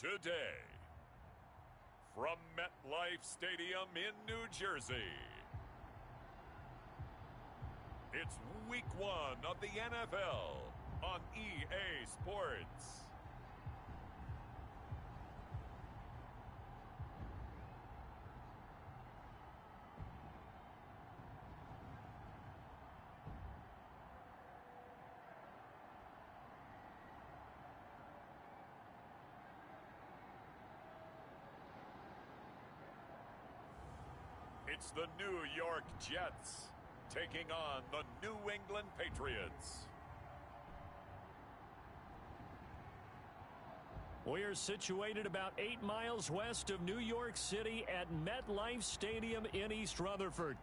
Today, from MetLife Stadium in New Jersey, it's Week 1 of the NFL on EA Sports. It's the New York Jets taking on the New England Patriots. We are situated about 8 miles west of New York City at MetLife Stadium in East Rutherford.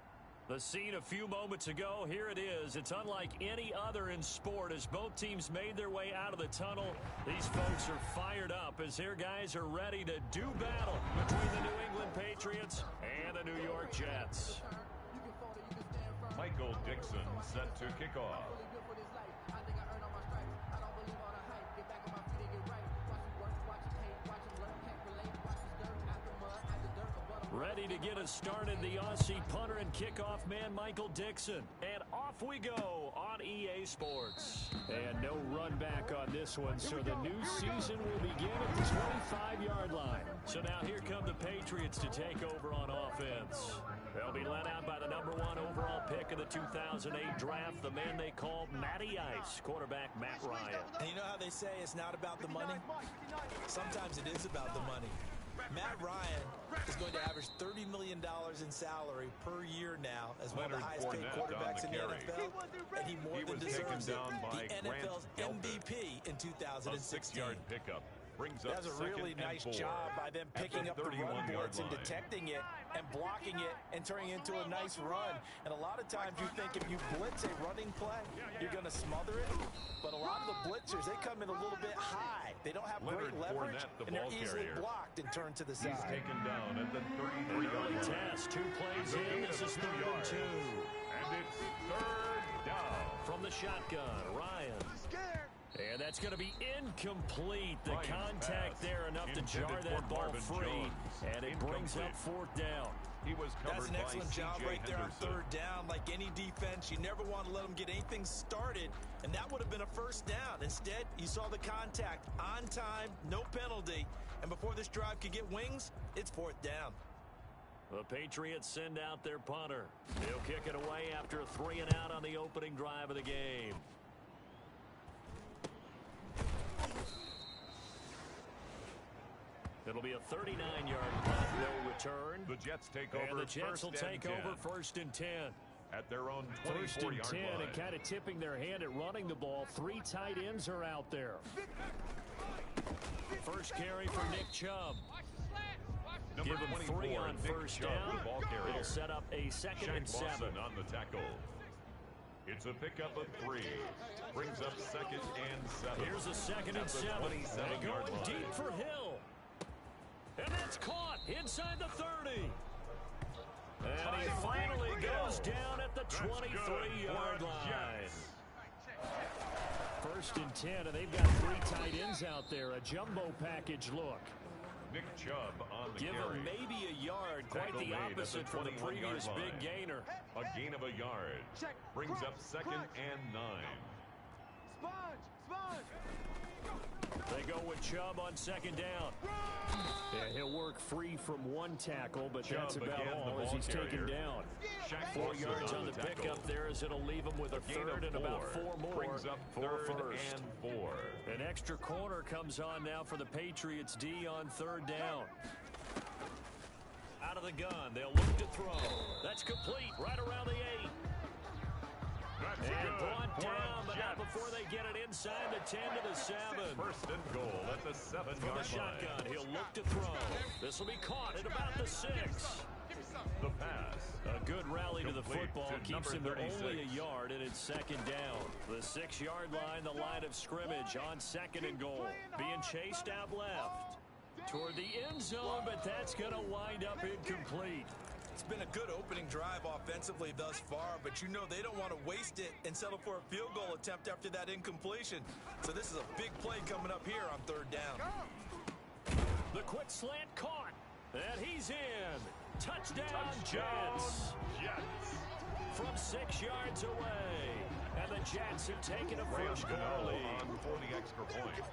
The scene a few moments ago, here it is. It's unlike any other in sport as both teams made their way out of the tunnel. These folks are fired up as their guys are ready to do battle between the New England Patriots and the New York Jets. Michael Dixon set to kick off. Ready to get us started, the Aussie punter and kickoff man, Michael Dixon. And off we go on EA Sports. And no run back on this one, so the new season will begin at the 25-yard line. So now here come the Patriots to take over on offense. They'll be led out by the number 1 overall pick of the 2008 draft, the man they call Matty Ice, quarterback Matt Ryan. And you know how they say it's not about the money? Sometimes it is about the money. Matt Ryan is going to average $30 million in salary per year now as one of the highest paid quarterbacks in the NFL, and he more than deserves it. The NFL's MVP in 2016. A 6-yard pickup. That's a really nice job by them picking up the run blitz and detecting it and blocking it and turning it into a nice run. And a lot of times you think if you blitz a running play, you're going to smother it. But a lot of the blitzers, they come in a little bit high. They don't have great leverage, and they're easily blocked and turned to the side. He's taken down at the 33-yard line. Test, 2 plays in. This is 3rd and 2. And it's 3rd down. From the shotgun, Ryan. And that's going to be incomplete. The contact there enough to jar that ball free. And it brings up 4th down. He was covered. That's an excellent job right there on Henderson. 3rd down. Like any defense, you never want to let them get anything started, and that would have been a 1st down. Instead, you saw the contact on time, no penalty, and before this drive could get wings, it's 4th down. The Patriots send out their punter. He'll kick it away after a 3-and-out on the opening drive of the game. It'll be a 39-yard punt, no return. The Jets take over. And the Jets will take over 1st and 10. At their own 1st and 10 line. and kind of tipping their hand at running the ball. 3 tight ends are out there. First carry for Nick Chubb. Give him 3 on 1st down. It'll set up a 2nd and 7 on the tackle. It's a pickup of 3. Brings up 2nd and 7. Here's a 2nd and 7. They're going deep for Hill. And that's caught inside the 30. And he finally goes down at the 23-yard line. 1st and 10, and they've got 3 tight ends out there. A jumbo package look. Nick Chubb on the Give carry. him maybe a yard, quite the opposite from the previous big gainer. A gain of a yard. Brings up 2nd and 9. Sponge! They go with Chubb on 2nd down. Yeah, he'll work free from 1 tackle, but that's about all as he's taken down. 4 yards on the pickup there as it'll leave him with a 3rd and about 4 more. Brings up 3rd and 4. An extra corner comes on now for the Patriots D on 3rd down. Out of the gun, they'll look to throw. That's complete right around the 8. And brought down, but not before they get it inside the 10 to the 7. 1st and goal at the 7-yard From the line. shotgun, he'll look to throw. This will be caught at about the 6. The pass. A good rally to the Complete football to keeps him number to only a 36. yard, and it's 2nd down. The 6-yard line, the line of scrimmage on 2nd and goal. Being chased out left toward the end zone, but that's going to wind up incomplete. It's been a good opening drive offensively thus far, but you know they don't want to waste it and settle for a field goal attempt after that incompletion. So this is a big play coming up here on 3rd down. The quick slant caught. And he's in. Touchdown, Jets. From 6 yards away. And the Jets have taken a first quarter lead. For the extra point.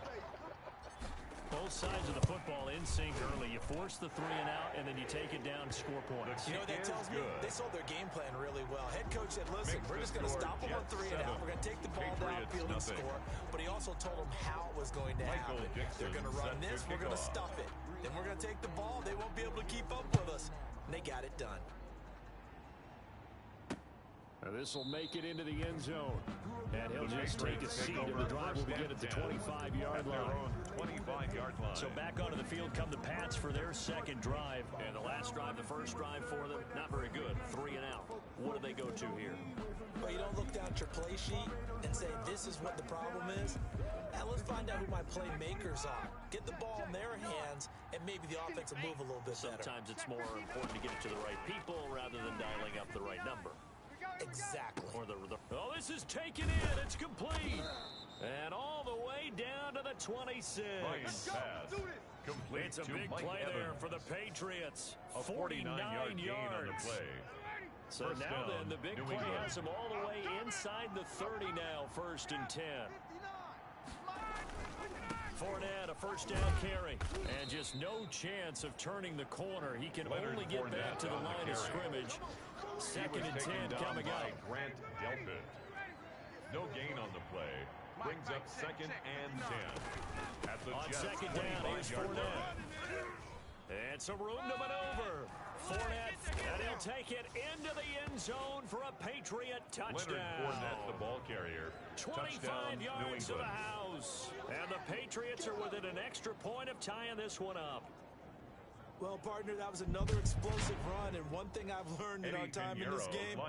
Both sides of the football in sync early. You force the 3 and out, and then you take it down and score points. You know what that tells me? They sold their game plan really well. Head coach said, listen, we're just going to stop them on 3 and out. We're going to take the ball downfield and score. But he also told them how it was going to happen. They're going to run this. We're going to stuff it. Then we're going to take the ball. They won't be able to keep up with us. And they got it done. Now this will make it into the end zone. And he'll just take a seat, and the drive will begin at the 25-yard line. 25-yard line. So back onto the field come the Pats for their second drive. And the last drive, the first drive for them, not very good. 3 and out. What do they go to here? Well, you don't look down at your play sheet and say, this is what the problem is. Now let's find out who my playmakers are. Get the ball in their hands, and maybe the offense will move a little bit better. Sometimes it's more important to get it to the right people rather than dialing up the right number. Exactly. Oh, this is taken in. It's complete. And all the way down to the 26. It's a big play there for the Patriots. 49 yards. So now then, the big play has them all the way inside the 30 now, 1st and 10. Fournette, a first down carry. And just no chance of turning the corner. He can only get back to the line of scrimmage. 2nd and 10 coming out. Grant Delpit. No gain on the play. Brings up 2nd and 10. At the On Jets, 2nd down, here's Fournette. And some room to maneuver. Fournette, and he'll take it into the end zone for a Patriot touchdown. Leonard Fournette, the ball carrier. 25 yards to the house. And the Patriots are within an extra point of tying this one up. Well, partner, that was another explosive run, and one thing I've learned in our time in this game,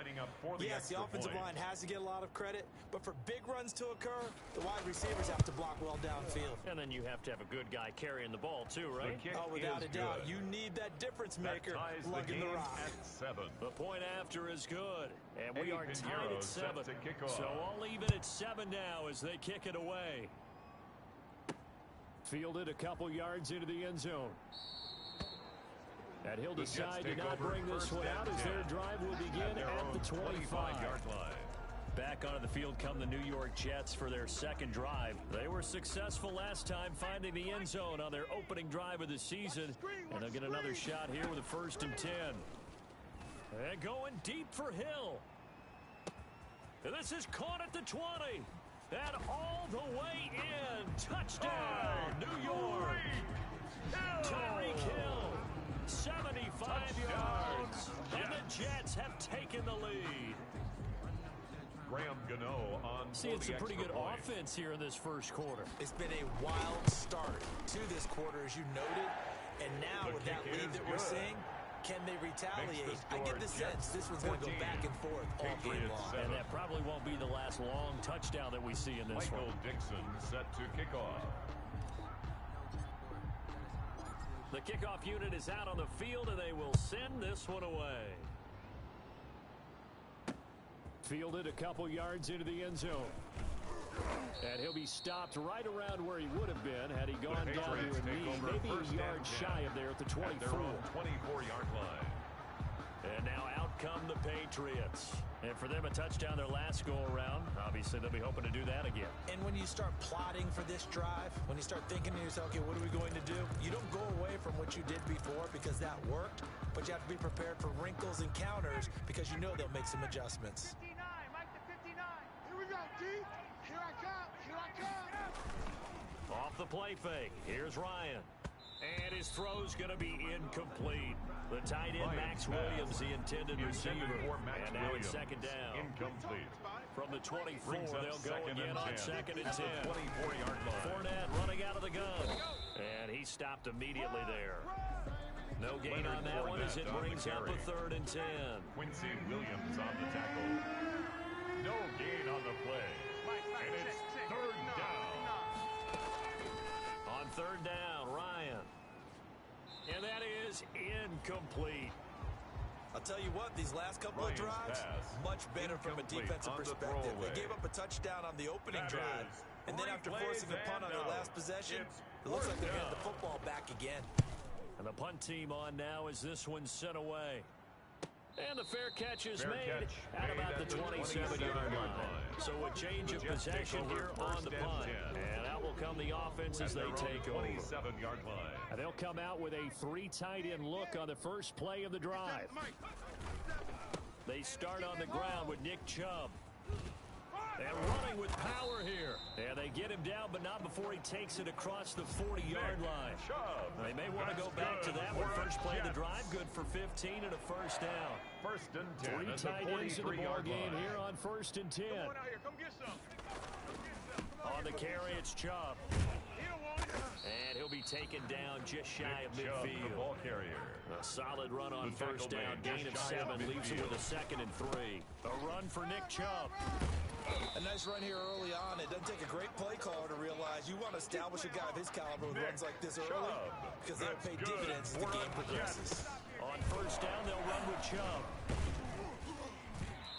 yes, the offensive line has to get a lot of credit, but for big runs to occur, the wide receivers have to block well downfield. And then you have to have a good guy carrying the ball, too, right? Oh, without a doubt. You need that difference maker lugging the rock. At 7. The point after is good, and we are tied at 7. So I'll leave it at 7 now as they kick it away. Fielded a couple yards into the end zone. And he'll decide to not bring this one out as their drive will begin at the 25-yard line. Back onto the field come the New York Jets for their second drive. They were successful last time finding the end zone on their opening drive of the season. And they'll get another shot here with a 1st and 10. And going deep for Hill. And this is caught at the 20. And all the way in. Touchdown, New York. Tyreek Hill. 75 yards, and the Jets have taken the lead. Graham Gano on. See, it's a pretty good offense here in this first quarter. It's been a wild start to this quarter, as you noted, and now with that lead that we're seeing, can they retaliate? I get the sense this one's going to go back and forth all game long. And that probably won't be the last long touchdown that we see in this one. Michael Dixon set to kick off. The kickoff unit is out on the field, and they will send this one away. Fielded a couple yards into the end zone. And he'll be stopped right around where he would have been had he gone down to a knee, maybe a yard shy of there at the 24. 24-yard line. And now out come the Patriots. And for them, a touchdown their last go-around. Obviously, they'll be hoping to do that again. And when you start plotting for this drive, when you start thinking to yourself, okay, what are we going to do? You don't go away from what you did before because that worked, but you have to be prepared for wrinkles and counters because you know they'll make some adjustments. 59, Mike the 59. Here we go, D. Here I come. Here I come. Off the play fake. Here's Ryan. And his throw's going to be incomplete. The tight end, Max Williams, the intended receiver. And now it's 2nd down. Incomplete. From the 24, they'll go again on 2nd and 10. 24-yard line. Fournette running out of the gun. And he stopped immediately there. No gain on that one as it brings up a 3rd and 10. Quincy Williams on the tackle. No gain on the play. And it's 3rd down. On 3rd down, Ryan. And that is incomplete. I'll tell you what, these last couple of drives, much better from a defensive perspective. They gave up a touchdown on the opening drive, and then after forcing a punt on their last possession, It looks like they're getting the football back again. And the punt team on now as this one's sent away. And the fair catch is made at about the 27-yard line. So a change of possession here on the punt. And out will come the offense as they take over. 27-yard line. And they'll come out with a 3 tight end look on the first play of the drive. They start on the ground with Nick Chubb. And running with power here. And they get him down, but not before he takes it across the 40-yard line. They may want to go back to that one. First play of the drive, good for 15 and a first down. First and 10. 3 tight ends in the ball game here on first and 10. On the carry, it's Chubb. And he'll be taken down just shy of midfield. The ball carrier. A solid run on first down. Gain of 7 leaves him with a 2nd and 3. A run for Nick Chubb. A nice run here early on. It doesn't take a great play caller to realize you want to establish a guy of his caliber who runs like this early because they'll pay dividends as the game progresses. On first down, they'll run with Chubb.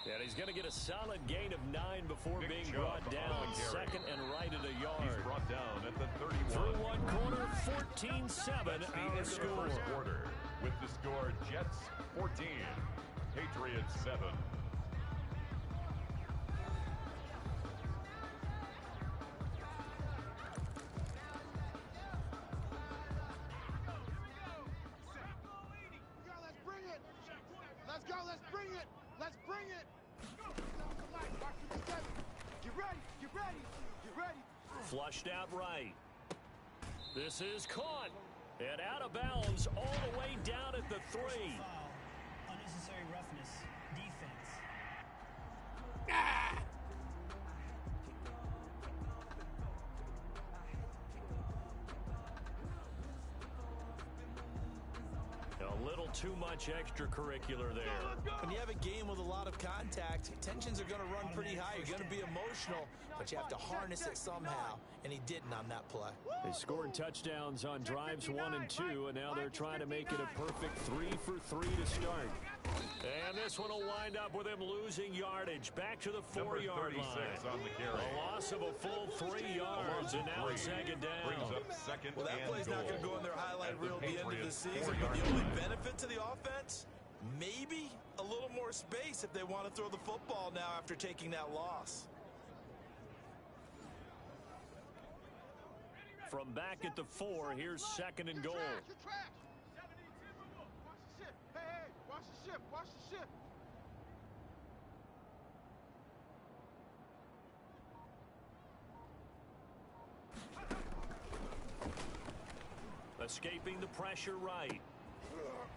And he's going to get a solid gain of 9 before being brought down. 2nd and right at a yard. He's brought down at the 31. Through one quarter, 14-7 our score. First quarter with the score Jets 14, Patriots 7. Let's go, let's bring it! Let's bring it! Get ready, get ready, get ready! Flushed out right. This is caught. And out of bounds all the way down at the 3. Unnecessary roughness. Defense. A little too much extracurricular there. When you have a game with a lot of contact, tensions are going to run pretty high. You're going to be emotional, but you have to harness it somehow, and he didn't on that play. They scored touchdowns on drives 1 and 2, and now they're trying to make it a perfect 3 for 3 to start. And this one will wind up with him losing yardage. Back to the 4-yard line. On the carry. A loss of a full 3 yards, and now it's 2nd down. Brings up 2nd Well, that and play's not going to go in their highlight reel at the end of the season, but the only benefit to the offense, maybe a little more space if they want to throw the football now after taking that loss. From back at the 4, here's 2nd and goal. Watch the ship, watch the ship. Escaping the pressure right.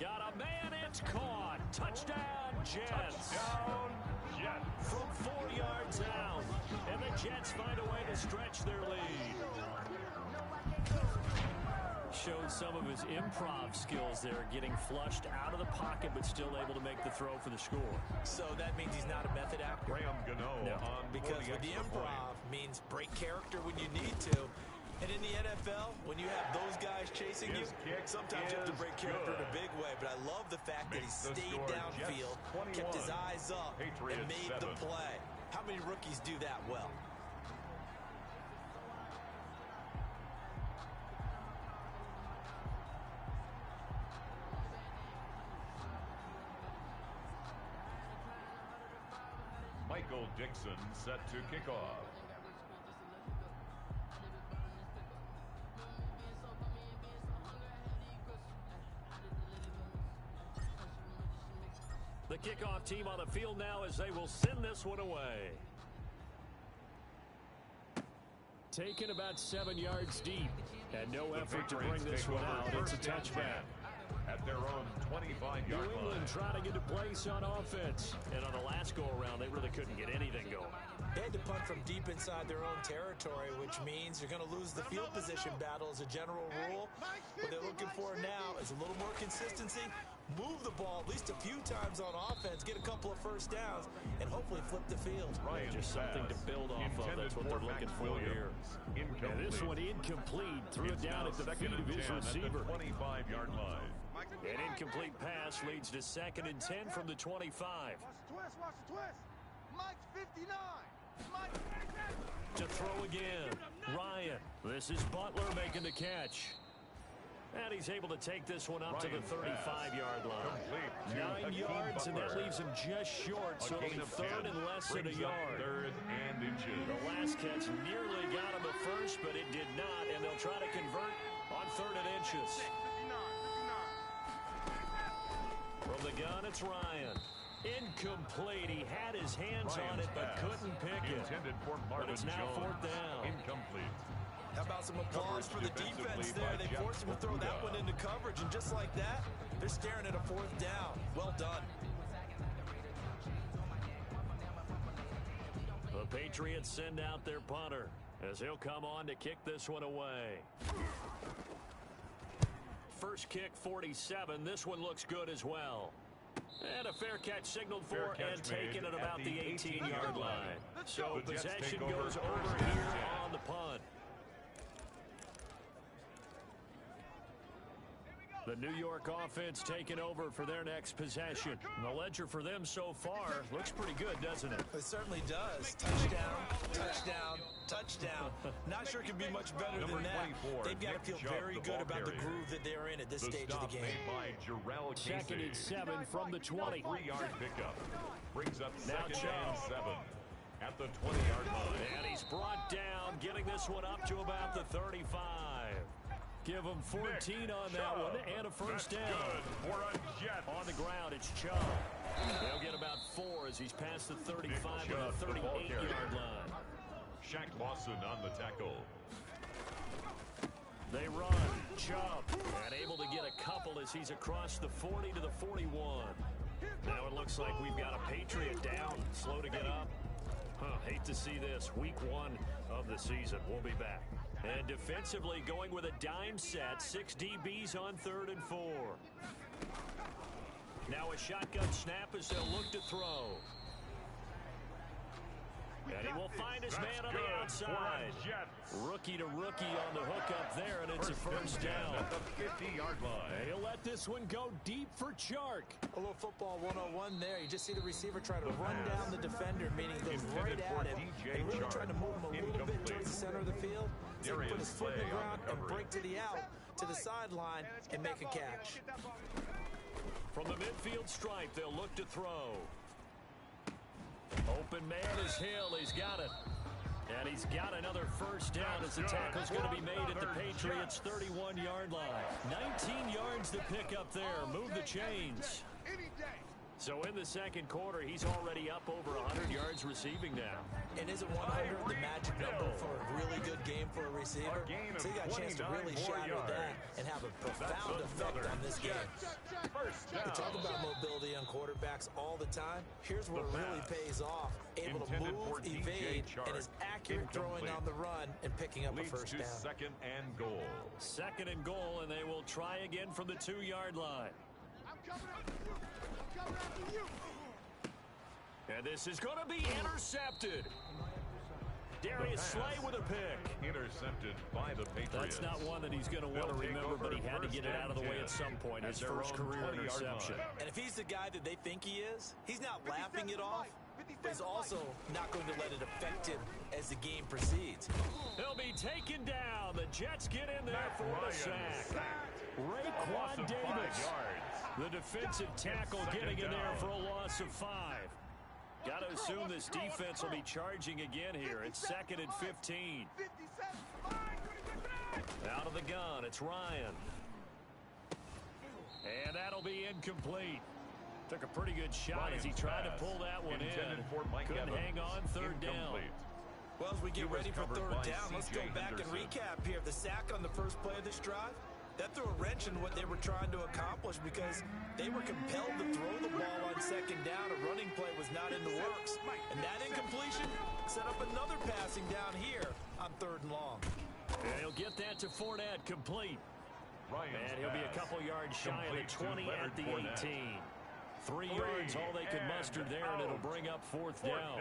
Got a man, it's caught. Touchdown, Jets. Touchdown, Jets. From 4 yards out. And the Jets find a way to stretch their lead. Showed some of his improv skills there, getting flushed out of the pocket, but still able to make the throw for the score. So that means he's not a method actor? Graham Gano on because with the improv means break character when you need to. And in the NFL, when you have those guys chasing you, sometimes you have to break character in a big way. But I love the fact that he stayed downfield, kept his eyes up, and made the play. How many rookies do that well? Michael Dixon set to kick off. The kickoff team on the field now as they will send this one away. Taken about 7 yards deep, and no effort to bring this one out. It's a touchback. At their own 25-yard New line. England trying to get a place on offense. And on the last go-around, they really couldn't get anything going. They had to punt from deep inside their own territory, which means you're going to lose the field position battle as a general rule. What they're looking for now is a little more consistency. Move the ball at least a few times on offense, get a couple of first downs, and hopefully flip the field. Right, just something to build off of. That's what they're looking for here. And this one incomplete. Threw it down at the feet of his receiver. 25-yard line. An incomplete pass leads to 2nd and 10 from the 25. Watch the twist, watch the twist. Mike's 59. To throw again, Ryan. This is Butler making the catch. And he's able to take this one up to the 35-yard line. 9 yards, and that leaves him just short, so it'll be third and less than a yard. Third and inches. The last catch nearly got him a first, but it did not, and they'll try to convert on third and inches. From the gun, it's Ryan. Incomplete. He had his hands on it, but couldn't pick it. But it's now fourth down. Incomplete. How about some applause for the defense there? They forced him to throw that one into coverage, and just like that, they're staring at a fourth down. Well done. The Patriots send out their punter as he'll come on to kick this one away. First kick, 47. This one looks good as well. And a fair catch signaled for and taken at about the 18-yard line. So possession goes over here on the punt. The New York offense taking over for their next possession. And the ledger for them so far looks pretty good, doesn't it? It certainly does. Touchdown, touchdown, touchdown. Not sure it can be much better than that. They've got to feel very good about the groove that they're in at this stage of the game. Second and 7 from the 20. 3-yard pickup. Brings up second and 7 at the 20-yard line. And he's brought down, getting this one up to about the 35. Give him 14 on that one and a first down. Good for a Jet. On the ground, it's Chubb. They'll get about 4 as he's past the 35 to the 38-yard line. Shaq Lawson on the tackle. They run. Chubb. And able to get a couple as he's across the 40 to the 41. Now it looks like we've got a Patriot down. Slow to get up. Hate to see this. Week 1 of the season. We'll be back. And defensively going with a dime set. 6 DBs on 3rd and 4. Now a shotgun snap as they'll look to throw. And he will find his man on the outside. Rookie to rookie on the hookup there, and it's a first down. At the 50-yard line. He'll let this one go deep for Chark. A little football 101 there. You just see the receiver try to run down the defender, meaning he goes right at him and really trying to move him a little bit towards the center of the field. So he put his foot in the ground and break to the out, to the sideline, and make a catch. From the midfield stripe, they'll look to throw. Open man is Hill. He's got it. And he's got another first down as the tackle's going to be made at the Patriots' 31-yard line. 19 yards to pick up there. Move the chains. So in the second quarter, he's already up over 100 yards receiving now. And isn't 100 the magic number for a really good game for a receiver? So you got a chance to really shatter that and have a profound effect on this game. We talk about mobility on quarterbacks all the time. Here's where it really pays off. Able to move, evade, and is accurate throwing on the run and picking up a first down. Second and goal. Second and goal, and they will try again from the 2-yard line. I'm coming after you. I'm coming after you. And this is going to be intercepted. Darius Slay with a pick. Intercepted by the Patriots. That's not one that he's going to want to remember, but he had to get it out of the way at some point. His first career interception. And if he's the guy that they think he is, he's not laughing it off, but he's also not going to let it affect him as the game proceeds. He'll be taken down. The Jets get in there for the sack. Raekwon Davis, the defensive tackle, getting in there for a loss of 5. Got to assume this defense will be charging again here. It's second and 15. Out of the gun, it's Ryan. And that'll be incomplete. Took a pretty good shot as he tried to pull that one in. Couldn't hang on, third down. Well, as we get ready for third down, let's go back and recap here. The sack on the first play of this drive, that threw a wrench in what they were trying to accomplish because they were compelled to throw the ball on second down. A running play was not in the works. And that incompletion set up another passing down here on 3rd and long. And he'll get that to Fournette, complete. And he'll be a couple yards shy of the 20 at the 18. 3 yards, all they could muster there, and it'll bring up 4th down.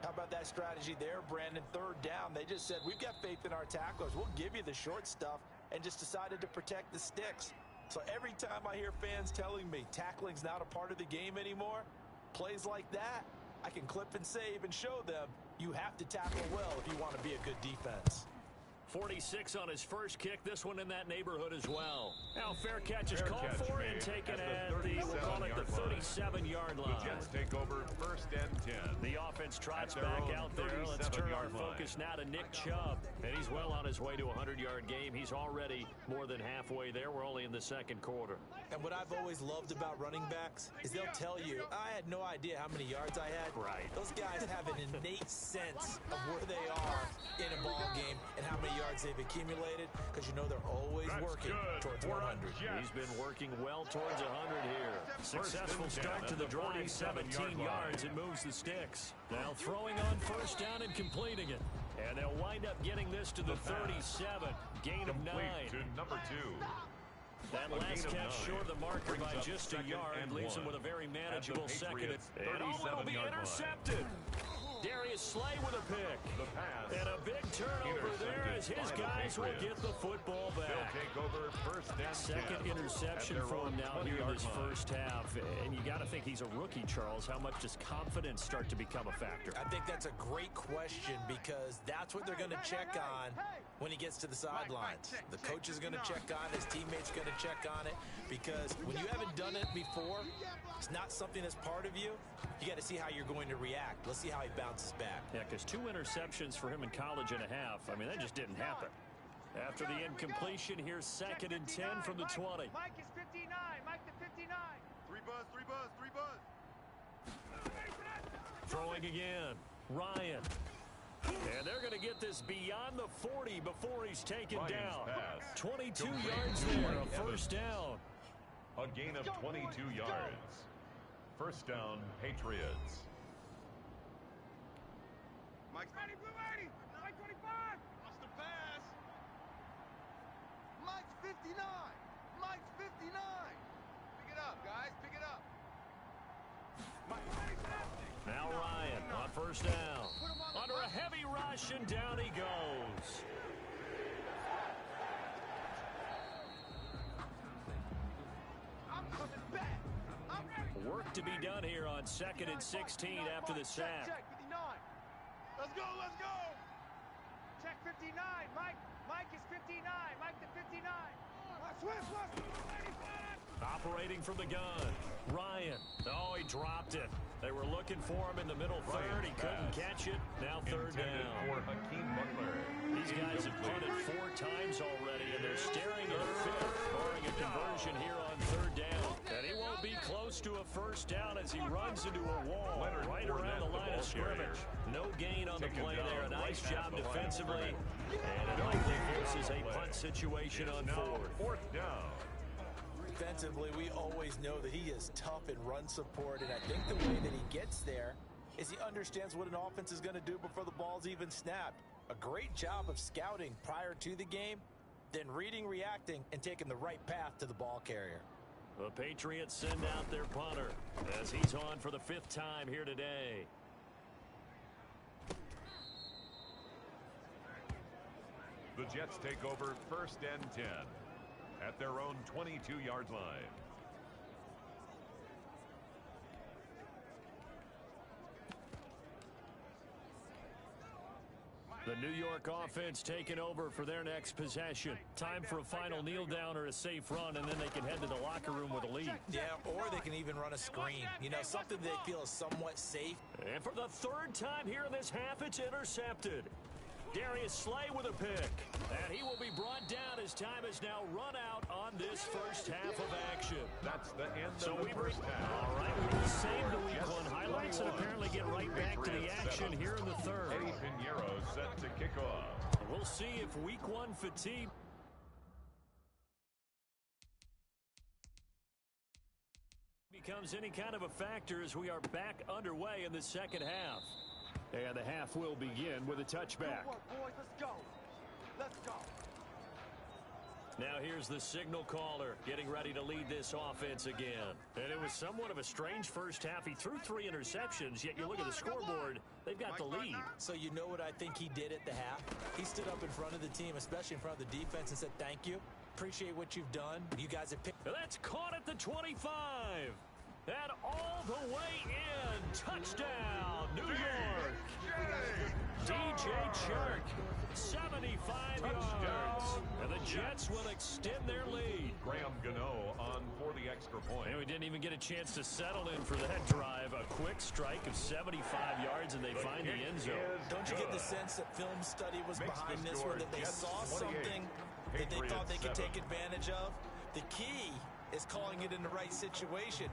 How about that strategy there, Brandon? 3rd down. They just said, we've got faith in our tacklers. We'll give you the short stuff, and just decided to protect the sticks. So every time I hear fans telling me tackling's not a part of the game anymore, plays like that, I can clip and save and show them You have to tackle well if you want to be a good defense. 46 on his first kick. This one in that neighborhood as well. Now fair catch is called for and taken at the, we'll call it the 37-yard line. The Jets take over 1st and 10. The offense trots back out there. Let's turn our focus now to Nick Chubb. And he's well on his way to a 100-yard game. He's already more than halfway there. We're only in the second quarter. And what I've always loved about running backs is they'll tell you, I had no idea how many yards I had. Right. Those guys have an innate sense of where they are in a ball game and how many yards they've accumulated, because you know they're always working towards 100. He's been working well towards 100 here. Successful start to the drive, 17 yards, and moves the sticks. Now throwing on first down and completing it. And they'll wind up getting this to the 37. Gain of 9. To number 2. That last catch short of the marker by just a yard leaves him with a very manageable second. And it'll be intercepted. Darius Slay with a pick. And a big turnover there as his guys will get the football back. They'll take over 1st and 10. Second interception for him now here in this first half. And you got to think he's a rookie, Charles. How much does confidence start to become a factor? I think that's a great question, because that's what they're going to check on when he gets to the sidelines. The coach is going to check on it. His teammates are going to check on it, because when you haven't done it before, it's not something that's part of you. You got to see how you're going to react. Let's see how he bounces back. Yeah, because 2 interceptions for him in college and a half. I mean, that just didn't happen. After the incompletion, here's 2nd and 10 from the 20. Mike is 59. Mike to 59. 3 buzz, 3 buzz, 3 buzz. Throwing again. Ryan. And they're going to get this beyond the 40 before he's taken down. 22 yards there, a first down. A gain of 22 yards. First down, Patriots. Mike's ready, blue 80. Mike 25. Lost the pass. Mike's 59. Mike's 59. Pick it up, guys. Pick it up. Now Ryan on first down. Under a heavy rush, and down he goes. I'm coming back. I'm ready. Work to be done here on 2nd and 16 after the sack. Check 59. Let's go, let's go. Check 59. Mike is 59. Mike to 59. Operating from the gun. Ryan. Oh, he dropped it. They were looking for him in the middle third. He couldn't catch it. Now 3rd down. For Hakeem Butler. These guys have punted 4 times already, and they're staring at 5th, barring a conversion here on 3rd down. And he won't be close to a first down as he runs into a wall right around the line of scrimmage. No gain on the play there. A nice job defensively. And it likely forces a punt situation on 4th. Down. Defensively, we always know that he is tough in run support, and I think the way that he gets there is he understands what an offense is going to do before the ball's even snapped. A great job of scouting prior to the game, then reading, reacting, and taking the right path to the ball carrier. The Patriots send out their punter as he's on for the 5th time here today. The Jets take over 1st and 10 at their own 22-yard line. The New York offense taking over for their next possession. Time for a final kneel down or a safe run, and then they can head to the locker room with a lead. Yeah, or they can even run a screen. You know, something they feel is somewhat safe. And for the 3rd time here in this half, it's intercepted. Darius Slay with a pick. And he will be brought down as time has now run out on this first half of action. That's the end so of the first half. All right, we save the Week 1 highlights and apparently get right back to the action here in the 3rd. Eddie Pinheiro set to kick off. We'll see if Week 1 fatigue becomes any kind of a factor as we are back underway in the second half. And the half will begin with a touchback. Good work, boys. Let's go. Let's go. Now here's the signal caller getting ready to lead this offense again. And it was somewhat of a strange first half. He threw 3 interceptions, yet you look at the scoreboard, they've got the lead. So you know what I think he did at the half? He stood up in front of the team, especially in front of the defense, and said, thank you. Appreciate what you've done. You guys have picked. That's caught at the 25. And all the way in. Touchdown, New York. DJ Chark, 75 yards. And the Jets will extend their lead. Graham Gano on for the extra point. And we didn't even get a chance to settle in for that drive. A quick strike of 75 yards, and they find the end zone. Don't you get the sense that film study was behind this one, that they saw something that they thought they could take advantage of? The key is calling it in the right situation,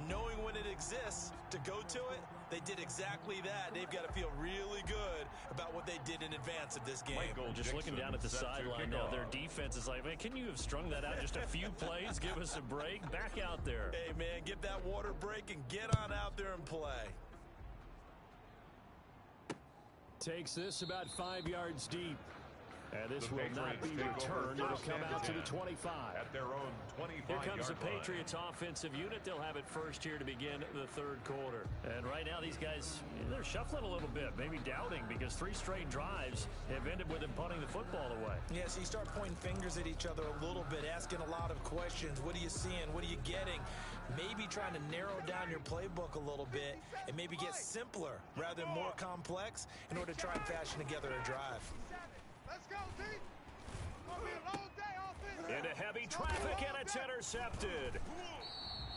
knowing when it exists to go to it. They did exactly that. They've got to feel really good about what they did in advance of this game. Just looking down at the sideline now, their defense is like, man, can you have strung that out just a few plays? Give us a break. Back out there. Hey, man, get that water break and get on out there and play. Takes this about 5 yards deep. And this will not be returned. It'll come out to the 25. At their own 25-yard Here comes the line. Patriots offensive unit. They'll have it first here to begin the third quarter. And right now these guys, they're shuffling a little bit, maybe doubting, because 3 straight drives have ended with them punting the football away. Yeah, so you start pointing fingers at each other a little bit, asking a lot of questions. What are you seeing? What are you getting? Maybe trying to narrow down your playbook a little bit and maybe get simpler rather than more complex in order to try and fashion together a drive. Let's go, D. It's gonna be a long day offense. Into heavy traffic, and it's intercepted.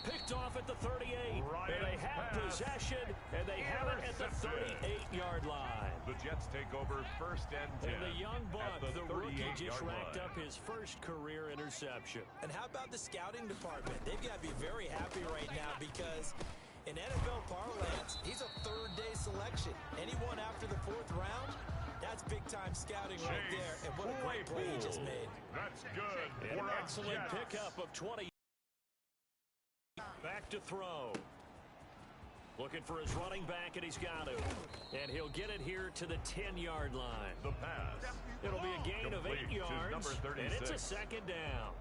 Picked off at the 38. And they have possession, and they have it at the 38-yard line. The Jets take over first and 10. And the young buck, the the rookie, just 38-yard racked line. up his first career interception. And how about the scouting department? They've got to be very happy right now because in NFL parlance, he's a third-day selection. Anyone after the 4th round, that's big-time scouting right there. And what a great play he just made. That's good. And an for excellent Jets. pickup of 20. Back to throw. Looking for his running back, and he's got it. And he'll get it here to the 10-yard line. The pass. It'll be a gain of 8 Complete to yards, number and it's a 36. second down.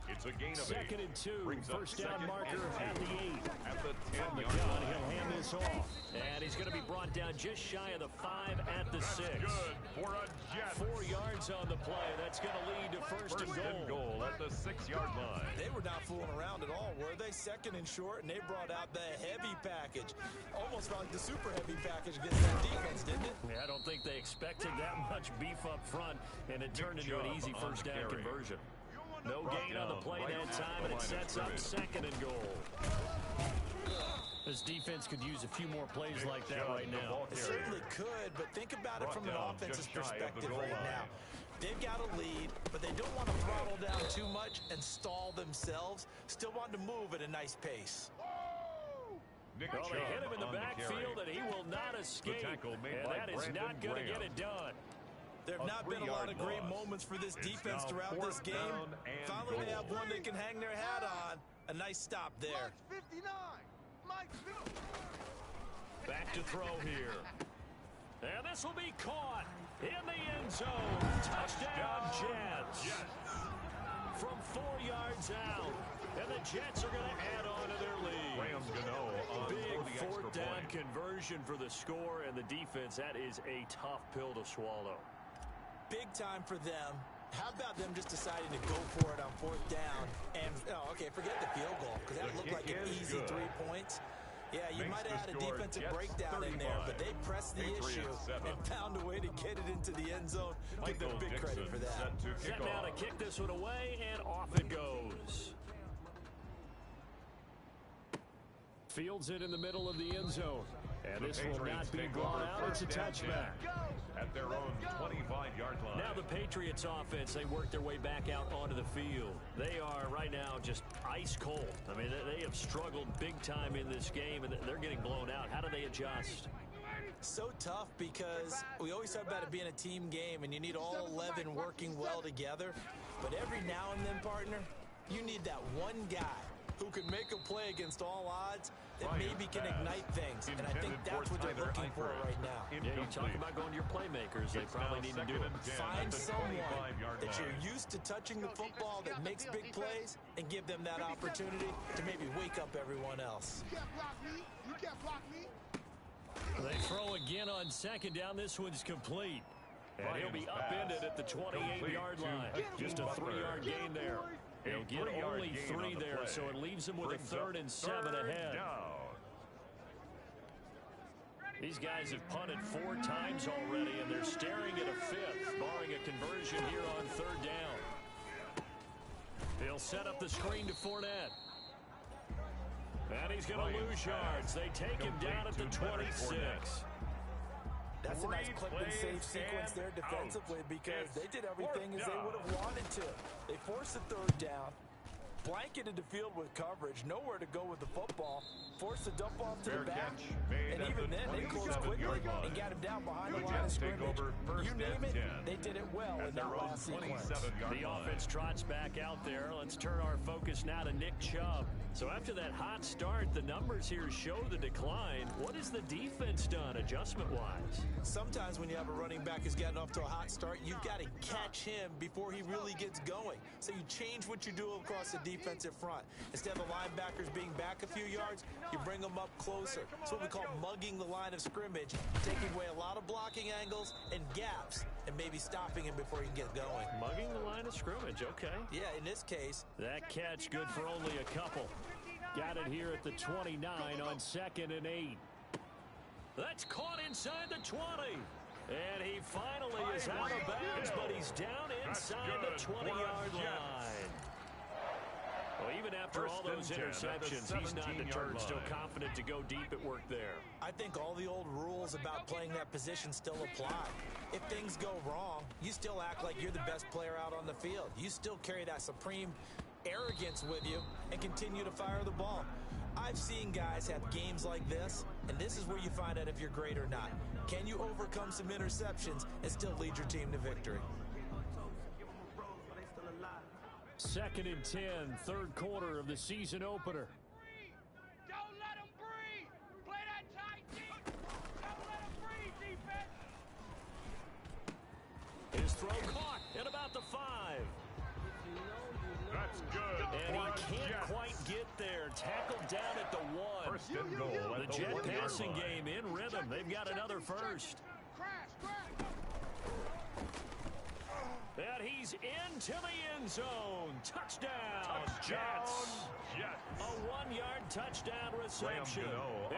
It's a gain of 8. Second and 2. Brings up First down second marker and at the 8. At the From the 10-yard gun, line. he'll hand this off. And he's going to be brought down just shy of the 5 at the 6. Good for a Jet. 4 yards on the play. That's going to lead to first and goal. At the 6-yard line. They were not fooling around at all, were they? Second and short, and they brought out the heavy package. Almost like the super heavy package against that defense, didn't it? Yeah, I don't think they expected that much beef up front, and it turned into an easy first down conversion. No gain on the play that time, and it sets up second and goal. This defense could use a few more plays like that right now. It certainly could, but think about it from an offense's perspective right now. They've got a lead, but they don't want to throttle down too much and stall themselves. Still want to move at a nice pace. Well, they hit him in the backfield, and he will not escape. And that is not going to get it done. There have not been a lot of great moments for this defense throughout this game. Finally, they have one they can hang their hat on. A nice stop there. Mike's 59. Mike's 59. Back to throw here. And this will be caught in the end zone. Touchdown, Jets. From 4 yards out. And the Jets are going to add on to their lead. Big 4th down conversion for the score, and the defense, that is a tough pill to swallow. Big time for them. How about them just deciding to go for it on 4th down? And, okay, forget the field goal, because that looked like an easy 3 points. Yeah, you might have had a defensive breakdown in there, but they pressed the issue and found a way to get it into the end zone. Give them big credit for that. Set now to kick this one away, and off it goes. Fields it in the middle of the end zone. And this will not be blown out. It's a touchback. At their own 25-yard line. Now the Patriots offense, they work their way back out onto the field. They are right now just ice cold. I mean, they have struggled big time in this game, and they're getting blown out. How do they adjust? So tough because we always talk about it being a team game, and you need all 11 working well together. But every now and then, partner, you need that one guy who can make a play against all odds that maybe can ignite things. And I think that's what they're looking for right now. Yeah, you talk about going to your playmakers. They probably need to do it. Find someone that you're used to touching the football that makes big plays and give them that opportunity to maybe wake up everyone else. You can't block me. You can't block me. They throw again on second down. This one's complete. And he'll be upended at the 28-yard line. Just a 3-yard gain there. They'll get only 3 there, so it leaves them with a 3rd and 7 ahead. These guys have punted 4 times already, and they're staring at a 5th, barring a conversion here on 3rd down. He'll set up the screen to Fournette. And he's going to lose yards. They take him down at the 26. That's a nice clip and save sequence there defensively because they did everything as they would have wanted to. They forced the 3rd down, blanketed the field with coverage, nowhere to go with the football, forced the dump off to the back, and even then they closed quickly and got him down behind the line of scrimmage. You name it, they did it well in that last sequence. The offense trots back out there. Let's turn our focus now to Nick Chubb. So after that hot start, the numbers here show the decline. What has the defense done adjustment-wise? Sometimes when you have a running back who's gotten off to a hot start, you've got to catch him before he really gets going. So you change what you do across the defensive front. Instead of the linebackers being back a few yards, you bring them up closer. It's what we call mugging the line of scrimmage, taking away a lot of blocking angles and gaps, and maybe stopping him before he can get going. Mugging the line of scrimmage, okay. Yeah, in this case. That catch good for only a couple. Got it here at the 29 on 2nd and 8. That's caught inside the 20. And he finally is out of bounds, but he's down inside the 20-yard line. Well, even after all those interceptions, he's not deterred, still confident to go deep at work there. I think all the old rules about playing that position still apply. If things go wrong, you still act like you're the best player out on the field. You still carry that supreme arrogance with you and continue to fire the ball. I've seen guys have games like this, and this is where you find out if you're great or not. Can you overcome some interceptions and still lead your team to victory? 2nd and 10, 3rd quarter of the season opener. Don't let him breathe. Play that tight deep. Don't let him breathe, defense. His throw caught at about the 5. That's good. And he can't quite get there. Tackled down at the 1. 1st and goal. The Jet passing game in rhythm. They've got another first. Crash. And he's into the end zone. Touchdown, Jets. A 1-yard touchdown reception.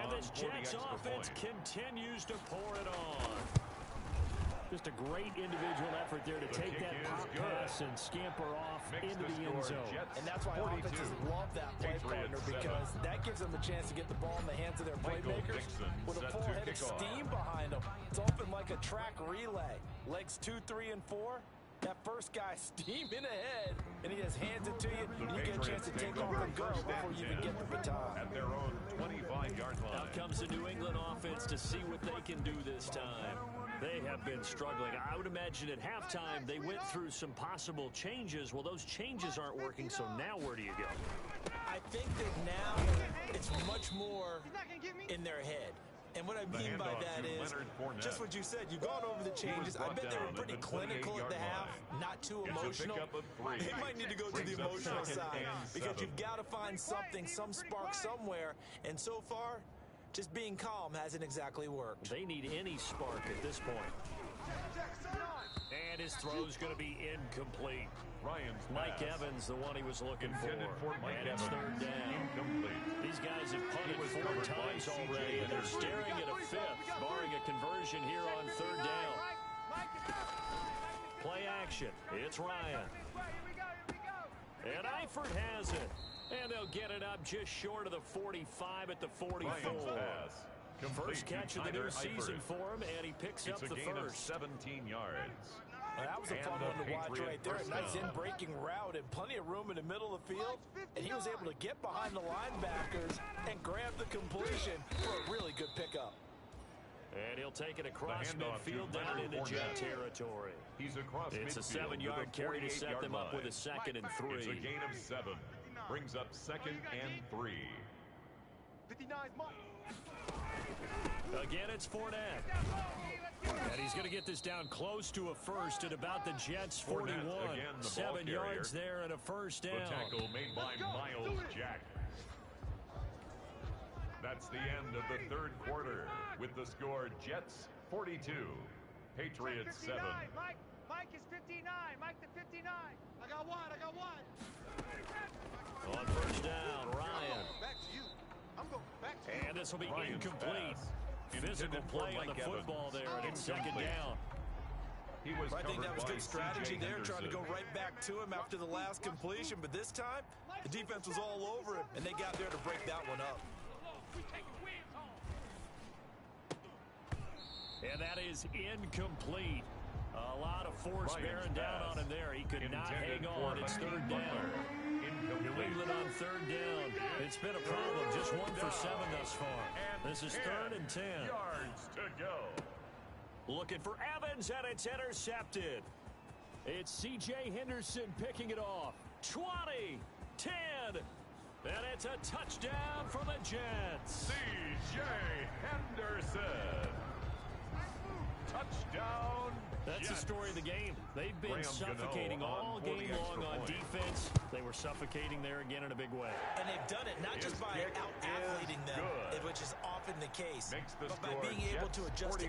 And this Jets offense continues to pour it on. Just a great individual effort there to take that pop pass and scamper off into the end zone. And that's why offenses love that play partner, because that gives them a chance to get the ball in the hands of their playmakers with a full head of steam behind them. It's often like a track relay. Legs 2, 3, and 4. That first guy steaming ahead, and he just hands it to you, and you get a chance to take off and go before you even get the baton. At their own 25-yard line. Out comes the New England offense to see what they can do this time. They have been struggling. I would imagine at halftime they went through some possible changes. Well, those changes aren't working, so now where do you go? I think that now it's much more in their head. And what I mean by that is just what you said. You've gone over the changes. I bet they were pretty clinical at the half, not too emotional. They might need to go to the emotional side because you've got to find something, some spark somewhere. And so far, just being calm hasn't exactly worked. They need any spark at this point. And his throw's going to be incomplete. Mike Evans, the one he was looking for. And it's 3rd down. Incomplete. These guys have punted 4 times already, and they're staring at a 5th, barring a conversion here on 3rd down. Play action. It's Ryan. And Eifert has it. And they'll get it up just short of the 45 at the 44. First catch of the new season for him, and he picks up the first. 17 yards. Well, that was a fun one to watch right there. A nice in-breaking route and plenty of room in the middle of the field. And he was able to get behind the linebackers and grab the completion for a really good pickup. And he'll take it across midfield down into Jet territory. He's across It's a 7-yard carry to set them up with a 2nd and 3. It's a gain of 7. Brings up 2nd and 3. 59 Mike. Again, it's Fournette. And he's going to get this down close to a first at about the Jets' 41. 7 yards there and a first down. The tackle made by Miles Jack. That's the end of the 3rd quarter with the score Jets 42, Patriots 7. Mike is 59. Mike the 59. I got one. down. Ryan. And this will be incomplete. Physical play on the football there, and it's second down. I think that was good strategy there, trying to go right back to him after the last completion. But this time, the defense was all over him, and they got there to break that one up. And that is incomplete. A lot of force bearing down on him there. He could not hang on. It's third down. New England on third down. It's been a problem. Just 1 for 7 thus far. This is 3rd and 10. Yards to go. Looking for Evans, and it's intercepted. It's C.J. Henderson picking it off. 20, 10, and it's a touchdown for the Jets. C.J. Henderson. Touchdown. That's the story of the game. They've been suffocating all game long on defense. They were suffocating there again in a big way. And they've done it not just by out-athleting them, which is often the case, but by being able to adjust to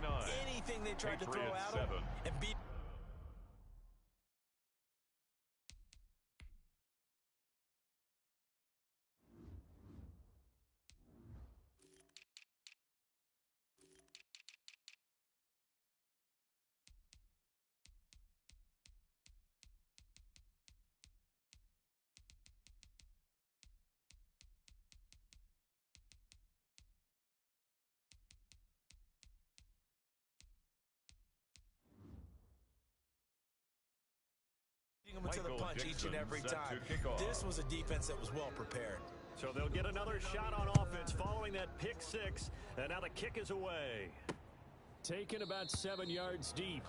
anything they tried to throw at them and beat. Them to the punch each and every time. This was a defense that was well prepared. So they'll get another shot on offense following that pick six, and now the kick is away. Taken about 7 yards deep.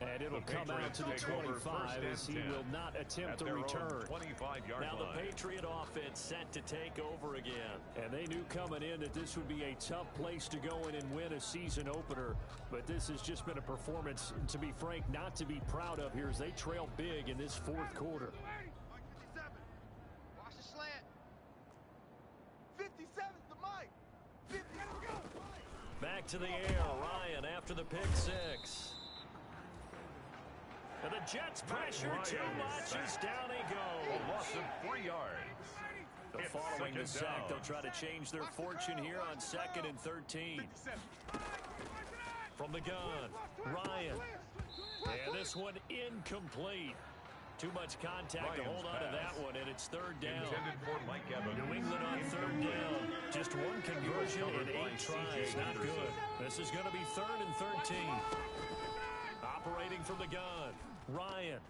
And it'll come out to the 25 as he will not attempt to return. Now the Patriot offense set to take over again. And they knew coming in that this would be a tough place to go in and win a season opener. But this has just been a performance, to be frank, not to be proud of here as they trail big in this fourth quarter. Watch the slant. 57's the mic. 50, go. Back to the air. Ryan after the pick six. And the Jets pressure too much as down he goes. A loss of 3 yards. Following the sack, they'll try to change their fortune here on 2nd and 13. From the gun, Ryan. And this one incomplete. Too much contact to hold on to that one, and it's 3rd down. New England on 3rd down. Just one conversion in 8 tries. Not good. This is going to be 3rd and 13. Operating from the gun, Ryan.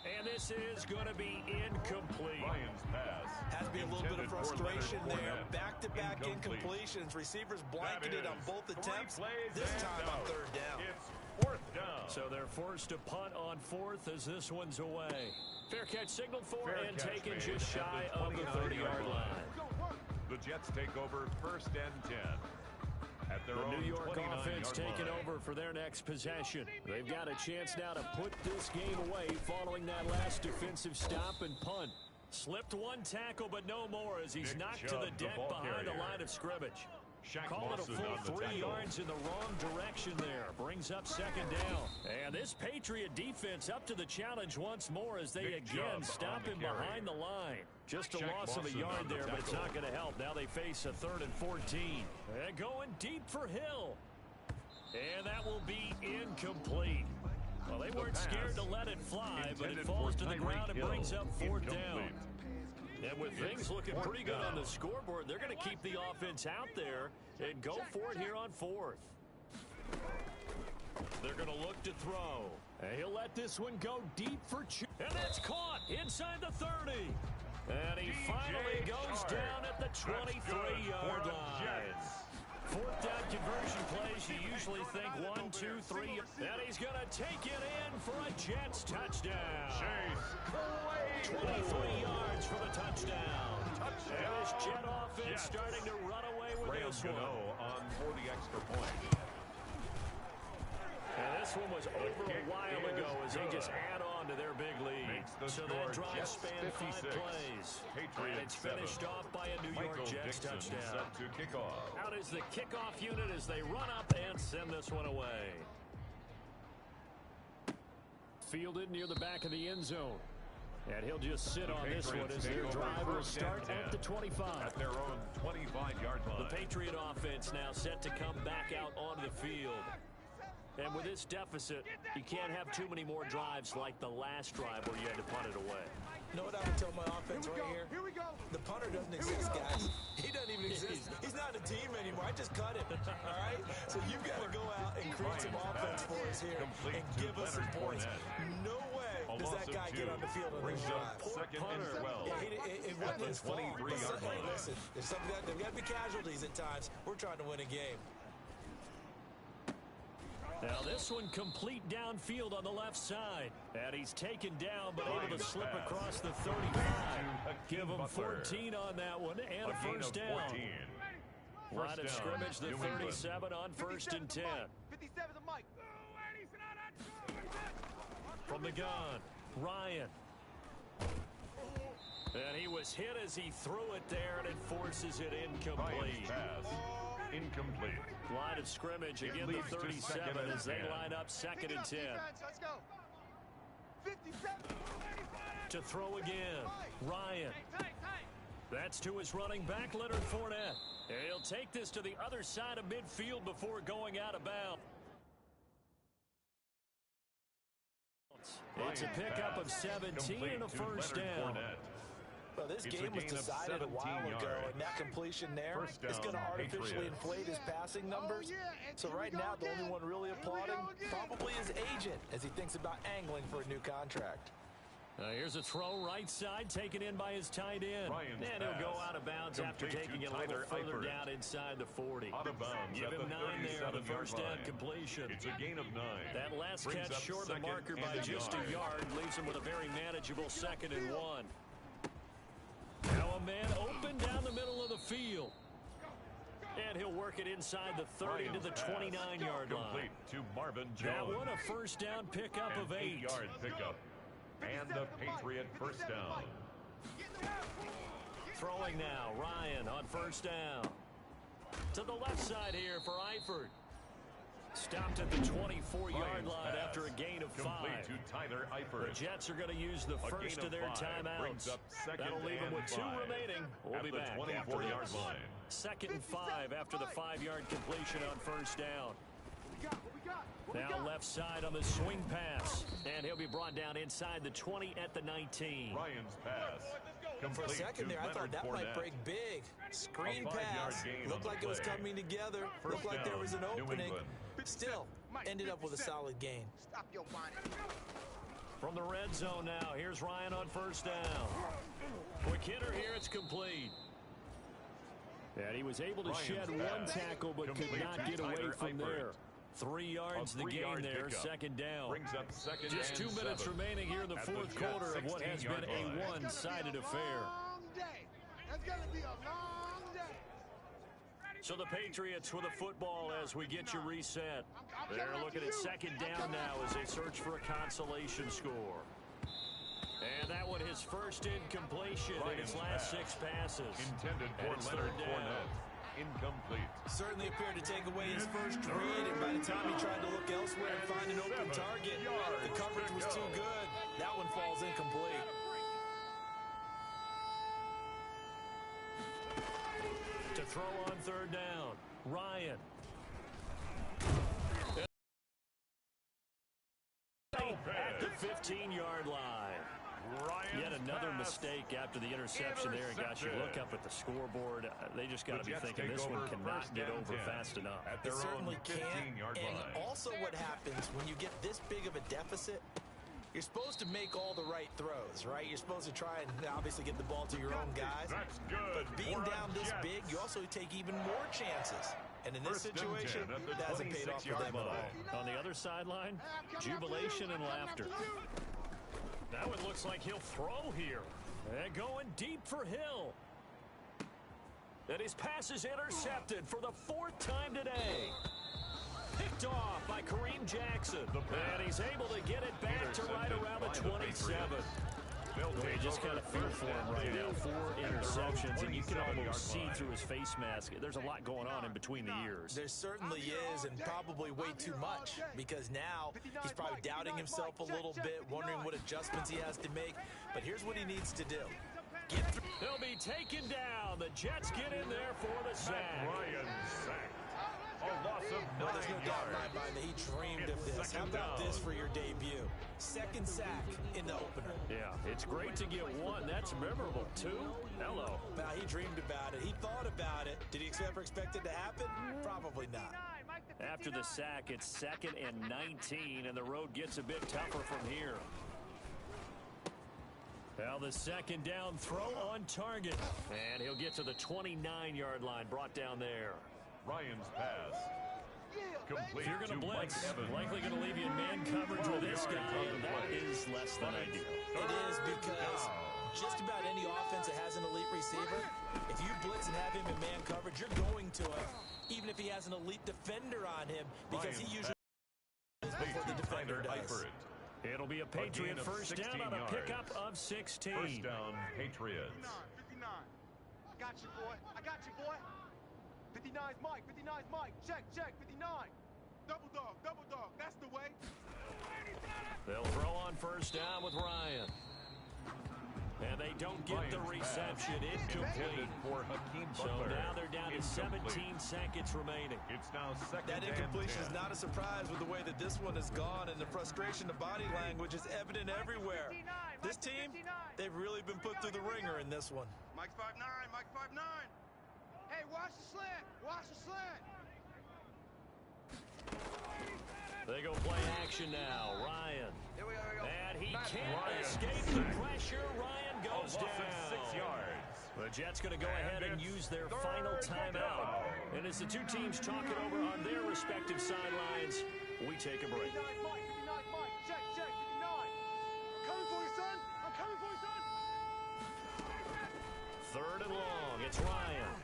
And this is going to be incomplete. Ryan's pass. Has to be a little bit of frustration there. Back-to-back incompletions. Receivers blanketed on both attempts. This time on 3rd down. It's 4th down. So they're forced to punt on 4th as this one's away. Fair catch signaled for and taken just shy of the 30-yard line. The Jets take over 1st and 10. The New York offense taking over for their next possession. They've got a chance now to put this game away following that last defensive stop and punt. Slipped one tackle, but no more as he's knocked to the deck behind the line of scrimmage. Call it a full 3 yards in the wrong direction there. Brings up 2nd down. And this Patriot defense up to the challenge once more as they again stop him behind the line. Just a loss of a yard there, but it's not going to help. Now they face a 3rd and 14. And going deep for Hill. And that will be incomplete. Well, they weren't scared to let it fly, but it falls to the ground and brings up 4th down. And with things looking pretty good on the scoreboard, they're going to keep the offense out there and go for it here on 4th. They're going to look to throw. And he'll let this one go deep for and that's caught inside the 30. And he finally goes down at the 23-yard line. 4th down conversion plays, you usually think 1, 2, 3. And he's going to take it in for a Jets touchdown. 23 yards for the touchdown. And this Jet offense starting to run away with this one. On for the extra point. And this one was over a while ago as they just add on to their big lead. So that drive spanned 5 plays. And it's finished off by a New York Jets touchdown. Set to kick off. Out is the kickoff unit as they run up and send this one away. Fielded near the back of the end zone. And he'll just sit on this one as their drive will start at the 25. At their own 25-yard line. The Patriot offense now set to come back out onto the field. And with this deficit, you can't have too many more drives like the last drive where you had to punt it away. You know what I would tell my offense right here? Here we go. The punter doesn't exist, guys. He doesn't even exist. He's not a team anymore. I just cut him, all right? So you've got to go out and create some offense for us here and give us some points. No way does that guy get on the field on this drive. Second and 12. It wasn't his fault. 23-yard line. Listen, there's got to be casualties at times. We're trying to win a game. Now this one complete downfield on the left side. And he's taken down but able to slip across the 35. Give him 14 on that one and a first down. Line of scrimmage, the 37 on first and 10. 57 to Mike. From the gun, Ryan. And he was hit as he threw it there, and it forces it incomplete. Pass. Incomplete. Line of scrimmage, again the 37 as they line up second and 10. Let's go. 57. To throw again, Ryan. That's to his running back, Leonard Fournette. And he'll take this to the other side of midfield before going out of bounds. It's a pickup of 17 and a first down. Well, this game was decided a while ago, and that completion there is going to artificially inflate his passing numbers. So right now, the only one really applauding probably his agent as he thinks about angling for a new contract. Here's a throw right side taken in by his tight end. And he'll go out of bounds after taking it a little further down inside the 40. Out of bounds. Give him 9 there on the first down completion. It's a gain of 9. That last catch short of the marker by just a yard leaves him with a very manageable 2nd and 1. Now a man open down the middle of the field. And he'll work it inside the 30 to the 29-yard line. Complete to Marvin Jones. That one a first down pickup of 8. 8-yard pickup. And the Patriot first down. Throwing now, Ryan on first down. To the left side here for Eifert. Stopped at the 24-yard line after a gain of 5. Complete to Tyler Eifert. The Jets are going to use the first of their timeouts. That'll leave them with 2 remaining. We'll be back after 24-yard this. line. 2nd and 5 after the 5-yard completion on first down. Now left side on the swing pass. And he'll be brought down inside the 20 at the 19. Ryan's pass. For a second there, I thought that might break big. Screen pass. Looked like it was coming together. Looked like there was an opening. Still, ended up with a solid gain. Stop your whining. From the red zone now, here's Ryan on first down. Quick hitter here, it's complete. And he was able to shed one tackle, but could not get away from there. 3 yards the gain there, second down. Brings up second Just 2 minutes remaining here in the fourth quarter of what has been a one-sided affair. Long day. That's going to be a long day. So the Patriots with a football as we get you reset. They're looking at second down now as they search for a consolation score. And that one his first incompletion in his last 6 passes. Intended for Leonard Fournette. Incomplete. Certainly appeared to take away his first read, and by the time he tried to look elsewhere and find an open target, the coverage was too good. That one falls incomplete. To throw on third down, Ryan. At the 15-yard line. Yet another mistake after the interception there. And gosh, you look up at the scoreboard, they just got to be thinking this one cannot get over fast enough. It certainly can't. And also what happens when you get this big of a deficit, you're supposed to make all the right throws, right? You're supposed to try and obviously get the ball to your own guys. But being down this big, you also take even more chances. And in this situation, that hasn't paid off for them at all. On the other sideline, jubilation and laughter. That one looks like he'll throw here. And going deep for Hill. And his pass is intercepted for the 4th time today. Picked off by Kareem Jackson. And he's able to get it back to right around the 27. They just kind of feel for him right now. 4 interceptions, and you can almost see through his face mask. There's a lot going on in between the ears. There certainly is, and probably way too much, because now he's probably doubting himself a little bit, wondering what adjustments he has to make. But here's what he needs to do. Get through. He'll be taken down. The Jets get in there for the sack. Ryan sacked. A loss of 9 Well, there's no doubt in my yards. mind that he dreamed of this. How about this for your debut? Second sack in the opener. Yeah, it's great to get 1. That's memorable. 2? Hello. Now, he dreamed about it. He thought about it. Did he ever expect it to happen? Probably not. After the sack, it's 2nd and 19, and the road gets a bit tougher from here. Now the second down throw on target. And he'll get to the 29-yard line, brought down there. Ryan's pass. Complete If you're going to to blitz, Mike Evans. likely going to leave you in man coverage with this guy, and that is less than ideal. It is because just about any offense that has an elite receiver, if you blitz and have him in man coverage, you're going to him, even if he has an elite defender on him, because he usually is before the defender does. It'll be a Patriot first down on a pickup of 16. First down, Patriots. 59. I got you, boy. I got you, boy. 59's Mike. 59's Mike. Check, check. 59. Double dog. Double dog. That's the way. They'll throw on first down with Ryan. And they don't get the reception. Incomplete. For Hakeem So Butler. now they're down to 17 Incomplete. seconds remaining. It's now second That and incompletion 10. is not a surprise with the way that this one has gone, and the frustration of body language is evident everywhere. This team, they've really been put through the ringer in this one. Mike's 5'9". Mike's 5'9". Hey, watch the slant. Watch the slant. They go play action now. Ryan. Here we go. And he Matt can't Ryan escape the pressure. Ryan A goes loss of down. 6 yards. The Jets going to go ahead and it's use their third final and timeout. down. And as the two teams talk it over on their respective sidelines, we take a break. 59's Mike. 59's Mike. Check, check. 59. I'm coming for you, son. I'm coming for you, son. Third and long. It's Ryan.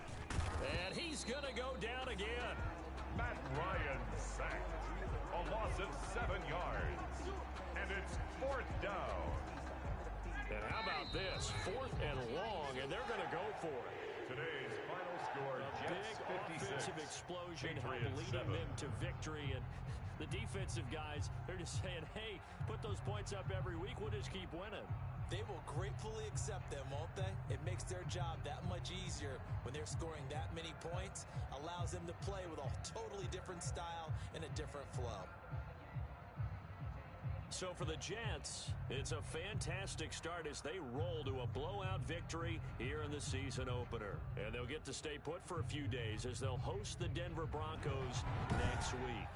And he's going to go down again. Matt Ryan sacked. A loss of 7 yards. And it's 4th down. And how about this? 4th and long, and they're going to go for it. Today's final score, A Jets big 56. offensive explosion helped Patriots leading 7. them to victory. And the defensive guys, they're just saying, hey, put those points up every week. We'll just keep winning. They will gratefully accept them, won't they? It makes their job that much easier when they're scoring that many points, allows them to play with a totally different style and a different flow. So for the Jets, it's a fantastic start as they roll to a blowout victory here in the season opener. And they'll get to stay put for a few days as they'll host the Denver Broncos next week.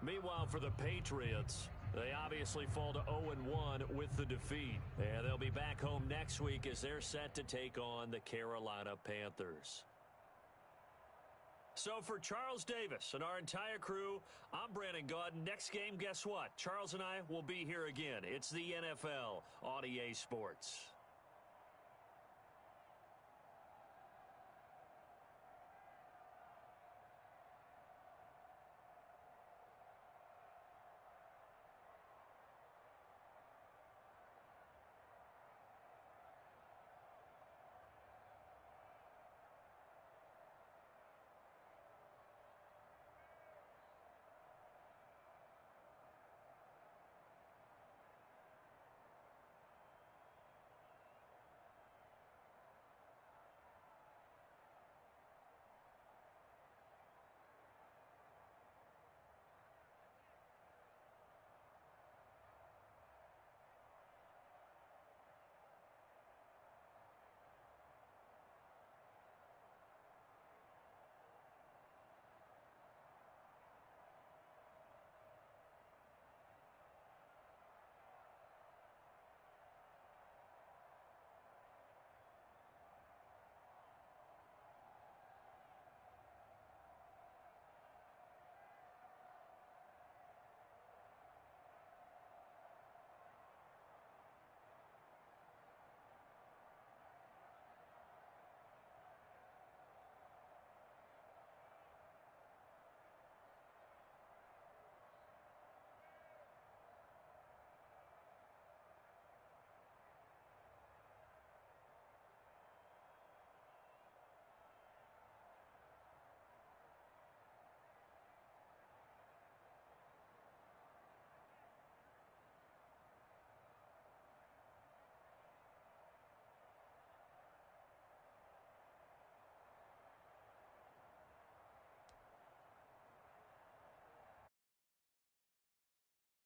Meanwhile, for the Patriots, they obviously fall to 0-1 with the defeat. And they'll be back home next week as they're set to take on the Carolina Panthers. So for Charles Davis and our entire crew, I'm Brandon Gaudin. Next game, guess what? Charles and I will be here again. It's the NFL on EA Sports.